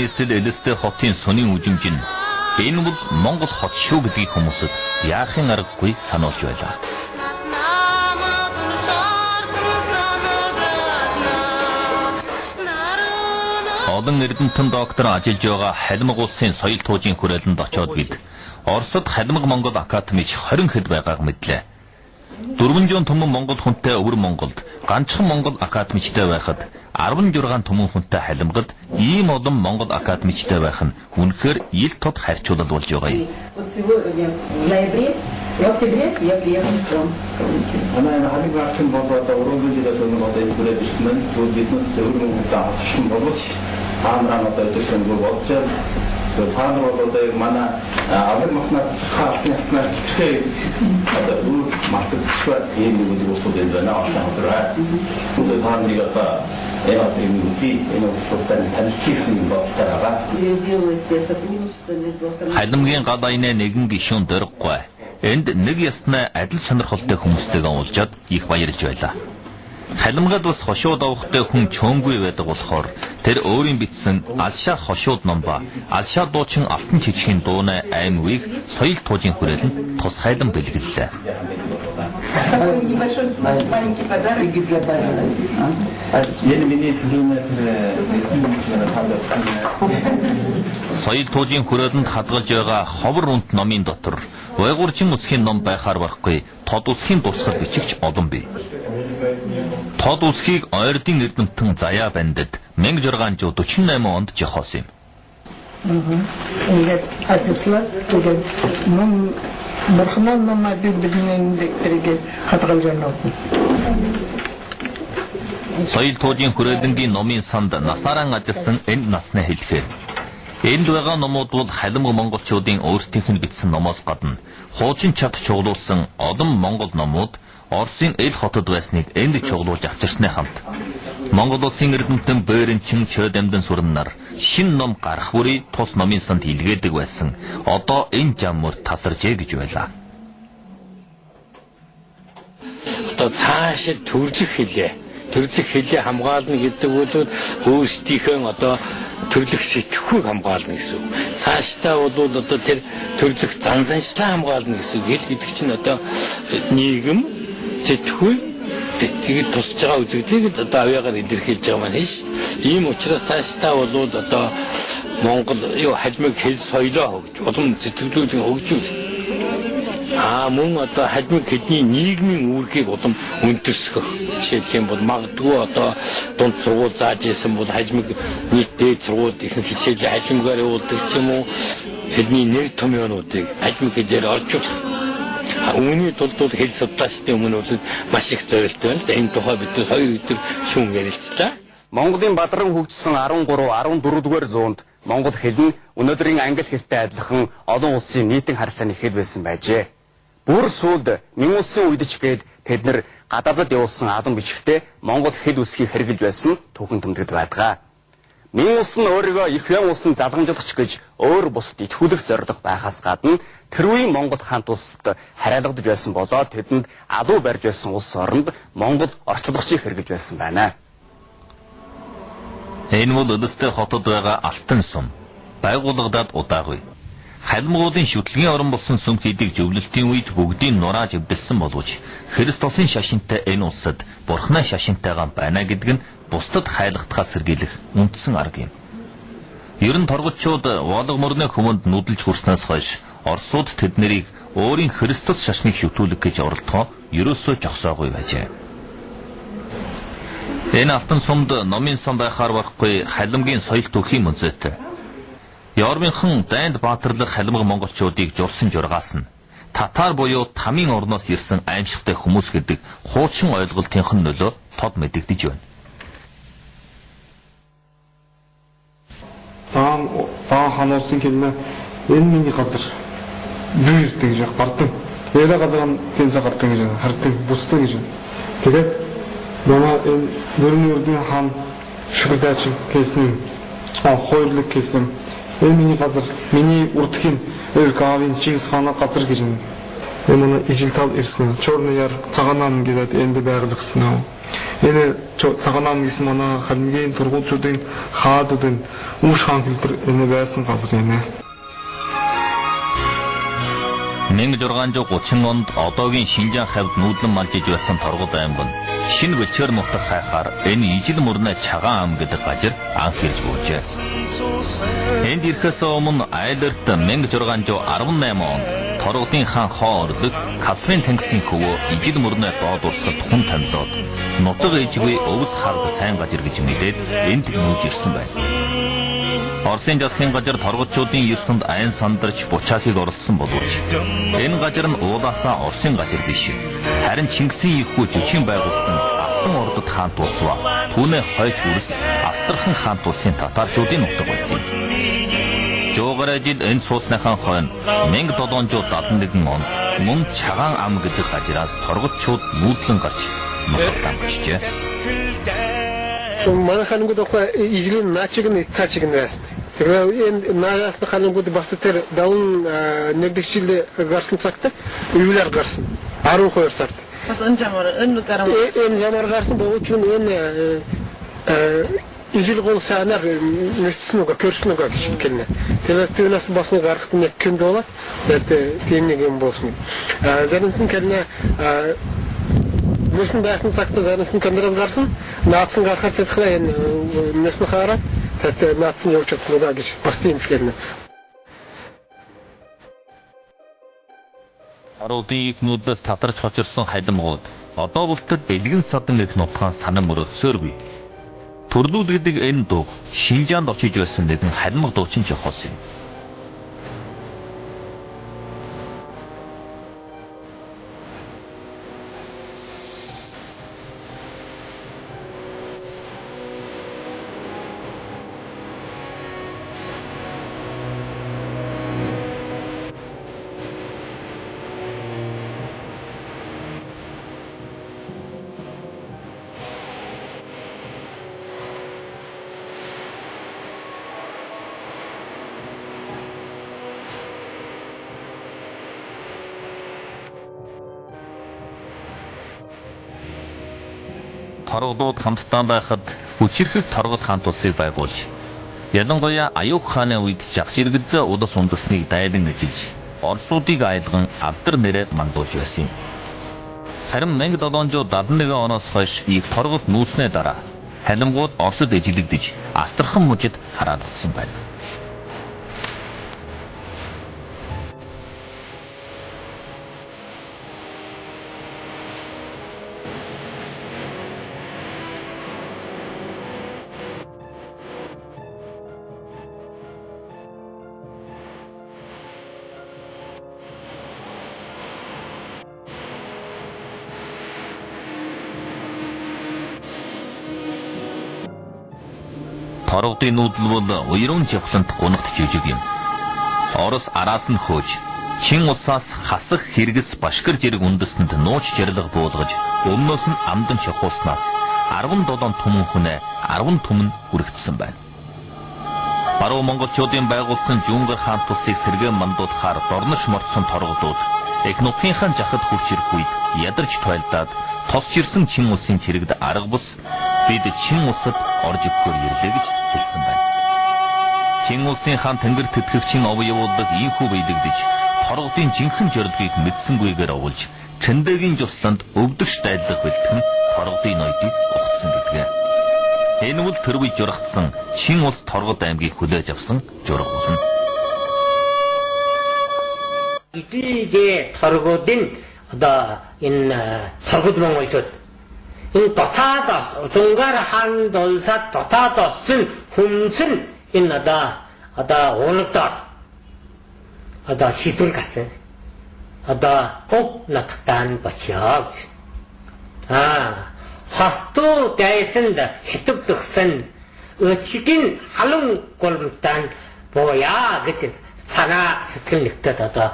эсрэг элэстэй хотын сонин үжимж нь энэ бол Монгол хот шүү гэдгийг хүмүүсд яахын аргагүй сануулж байлаа. Олон эрдэмтэн доктор ажиллаж байгаа Халимаг улсын соёл туужийн хүрээлэнд очоод бид Оросд Халимаг Монгол академич 20 хэд байгааг мэдлээ. 400 түмэн Монгол хүнтэй өвөр Монголд ганцхан Монгол академичтэй байхад 16 түмэн хүнтэй Халимгад ийм олон Монгол академичтэй байх нь үнэхээр ил тод харьцуулал болж байгаа юм. Фан болоод манай авир маснаас хаалтнасна тэгэхээр одоо бүр мартчихваа ийм нэг үйл байна аасаа. Бүгд таамрыг одоо энэ устай танилцсан болтойгаа. Халимгийн гал айнаа нэгэн гишүүн дөрггүй. Энд нэг яснаа адил сонирхолтой хүмүүстэйгээ уулзаад их баярлж байлаа. Халимгад бас хошууд авахтай хүн чөөнгүй байдаг болохоор тэр өөрийн бичсэн Алшаа хошууд ном ба Алшаа дуучин алтан жижигхэн дууны аймгийг соёл туужийн хүрээлэнд тусгайлан бэлгэллээ. Соёл туужийн хүрээлэнд хадгалж байгаа ховор унт номын дотор Уйгурчин үсгийн ном байхаар барахгүй тод үсгийн дурсгал бичигч олон бий. Тод үсгийг ойрдын эрдэмтэн Заяа Бандад 1648 онд жохоосон юм. Ингээд ажиллаа тэгээд ном бурхнаа номад бидний дэрэг хадгалж байна. Соёл туужийн хүрээлэнгийн номын санд насааран ажилласан энэ насны хэлэхээр энд байгаа номууд бол Халимаг монголчуудын өөрсдийнх нь бичсэн номоос гадна хуучин чад чуглуулсан олон монгол номууд Оросын эл хотод байсныг энд чуглуулж авчирсны хамт Монгол улсын эрдэмтэн Бээрэнчин Чөдэмдэн сүрэн нар шин ном гарах бүрий тус номын санд илгээдэг байсан. Одоо энэ зам мөр тасаржээ гэж байлаа. Одоо цаашид төрлөх хэлээ хамгаална гэдэг бол өөрсдийнхөө одоо төрлөх сэтгхүйг хамгаална гэсэн үг. Цаашдаа бол одоо тэр төрлөх зан заншлаа хамгаална гэсэн үг. Хэл гэдэг чинь одоо нийгэм сэтгхүй тэгээд тусч байгаа үзэгдлийг одоо авьяагаар илэрхийлж байгаа маань ш. Ийм учраас цаашдаа бол одоо Монгол хажмыг хэл соёлоо хөгж, улам зэтгэлүүдийг хөгжүүл. Мөн одоо хажмыг хэдний нийгмийн үүргийг улам өндөрсгөх. Жишээлх юм бол магадгүй одоо дунд сургууль зааж исэн бол хажмыг нийт дээд сургууль их хичээлээ хажмгаар явуулдаг ч юм уу. Хэдний нэр томьёонуудыг хажмыг хэлээр орчуулах. Үүний тулд хэл судлаачдын өмнө маш их зорилттой байна л да. Энэ тухай бид 2 өдөр шүүн ярилцлаа. Монголын бадран хөгжсөн 13-14-р зуунд монгол хэл нь өнөөдрийн англи хэлтэй адилхан олон улсын нийтийн харилцааны хэл байсан байжээ. Бүр сүүлд Мянган улсын үед ч гээд тэд нэр гадаадд явуулсан алан бичгтээ монгол хэл үсгийг хэрэгжилж байсан түүхэн тэмдэгт байдаг. Мянган улс нь өөрийгөө их ян улсын залгамжлагч гэж өөр бусад итгүүлэх зорилго байхаас гадна тэр үеийн монгол хаант улсад хараалгадж байсан болоод тэдэнд алуу барьж байсан улс оронд монгол орчуулагчийг хэрэгжилж байсан байна. Энэ бол Улстай хотод байгаа алтан сум. Байгууллагадад удаагүй. Халимгуудын шүтлгийн орон болсон сүм хийдэг зөвлөлтийн үед бүгдийг нурааж эвдэлсэн боловч Христосын шашинтай энэ улсад Бурхны шашинтайгаа байна гэдэг нь бусдад хайлгахтаас сэргийлэх үндсэн арга юм. Ер нь торгоччууд Волго мөрний хүмүүнд нүдэлж хүрснээс хойш Оросууд тэднийг өөрийн Христос шашныг шүтүүлэх гэж оролдохоо ерөөсөө жогсоогүй байжээ. Энэ алтан сумд номын сон байхаар барахгүй Халимгийн соёл түүхийн музейтэй. Ёрмынхан дайнд баатарлах Халимаг монголчуудыг журсан жургаас нь татар буюу тамийн орноос ирсэн аимшигтай хүмүүс гэдэг хуучин ойлголтынх нь нөлөө тод мэдэгдэж байна. Цаан хаан улсын хэлнэ энэ миний газар нэрдэг гэж бардам. Тэрэ газар нь тэнцээ гардаг гэж хардаг бусдаг гэж. Тэгээд манай энэ нөрний үрдийн хаан шүгдаач гэсэн хойрлог гэсэн энэ миний газар миний үрдхийн Эргавын Чингис хааны газар гэж энэ манай ижил тал ирсэн. Чорны яр цагаанан гэдэг энд байгуулагдсан. Энэ цагаан гэсэн манай хамгийн тургуулчдын хаадуудын үүш хаан хэлтэр энэ байсан газар юм. 1630 онд одоогийн Шинжаан хавьд нүүдлэн малжиж байсан Торгод аймаг нь шинэ Бэлчээр нутаг хайхаар энэ ижил мөрнө Чагаан ам гэдэг газар анх ирж буужээ. Энд ирэхээс өмнө Айлерт 1618 онд Торгодын хаан хоо ордог Каспийн тэнгисийн хөвөө ижил мөрнө доод урсгад хүн тамилоод нутаг ээжгүй өвс хард сайн газар гэж мэдээд энд нүүж ирсэн байна. Оросын засгийн газар торгодчуудын ерсөнд айн сандарч Бучаахыг оролцсон боловч энэ газар нь уулаасаа Оросын газар биш. Харин Чингисийн ихүү жүжигчин байгуулсан Алтан ордод хаант улс ба түүний хойч үрс Астрхан хаант улсын татарчуудын нутаг байсан. Жуугаар жил энэ суусныхан хойно 1771 онд мөн Чагаан ам гэдэг газараас торгодчууд нүүдлэн гарч нутагт амжижээ. Манай ханамгууд ижлийн наачиг нь цаачиг нь байсан. Тэгэхээр энэ наагаас ханамгууд бас тэр давн нэгдэгчил гарсан цагт үеэр гарсан. 12 сард. Бас энэ замаар гарсан бөгөөд энэ ижил гол санаар нэгдсэн үг көрсөн үг гэж хэлнэ. Тэгэхээр түүнээс бас гарахт нэг күн болоод тийм нэг юм болсон. Заримтэн кэрнэ Müssen besten sagte seinen Kameras garsen, Nazen garhar setkhla энэ нэсн хараад тэт Nazen явж чадсан гэж бас тийм ширнэ. Аруудын ихнүүдээс татарч хочирсон халимгууд одоо бүлтэд бэлгэн садан гэх нутгаан санан мөрөөсөөргүй. Төрлүүд гэдэг энэ дуу Шинжаанд очиж байсан нэгэн халимг дуучин жохоос юм. Торгодууд хамтдаа байхад хүчирхэг Торгод хаант улсыг байгуулж, ялангуяа Аюуг хааны үед жагч иргэд удас үндэснийг дайлан ажиллаж, Оросуудыг айлган алдар нэрээр мандуулж байсан юм. Харин 1771 оноос хойш их Торгод нүүснээ дараа халимгууд Оросд эжилэгдэж, Астрхан мужид хараад утсан байна. Торгодын нүүдэл бол уярын жавхлант гунагт жижиг юм. Орос араас нь хөөж, Чин улсаас хасах хэрэгс башгир зэрэг үндэстэнд нууч жирлэг буулгаж, өмнөөс нь амдан шахууснаас 17 түмэн хүнээ 10 түмэн хүрэгдсэн байна. Баруун монголчуудын байгуулсан Жүнгэр хаант улсыг сэргээн мандуулахаар дорнош мордсон торгодууд их нутгийнхаа жахад хурч ирэх үед ядарч тойлдаад тосч ирсэн Чин улсын цэрэгд арга бус бид Чин улсад орж ирэхээр ирлээ гэж хэлсэн байна. Чин улсын хаан тэнгэр тэтгэгчийн ов явуулдаг ийхүү биелэгдэж Торгодын жинхэнэ зорилгыг мэдсэнгүйгээр оволж Чэндэгийн жусланд өвдөгч дайлах бэлтгэн Торгодын ноёдыг ухацсан гэдгээ. Энэ бол тэр үе жургацсан Чин улс Торгод аймгийг хүлээж авсан жураг болно. 이제 торгодын одоо энэ торгод монголчууд энэ дотаадаас Зунгаар хаан улсад дотаадаас хүмсэн энэ одоо улагдаар одоо шийдвэр гарсан. Одоо уг нутагтаа бочоо гэж. Хартуу дайсанд хитвдгсэн өчигэн халуун гулмтан боя гэж санаа сэтгэл нэгтэд одоо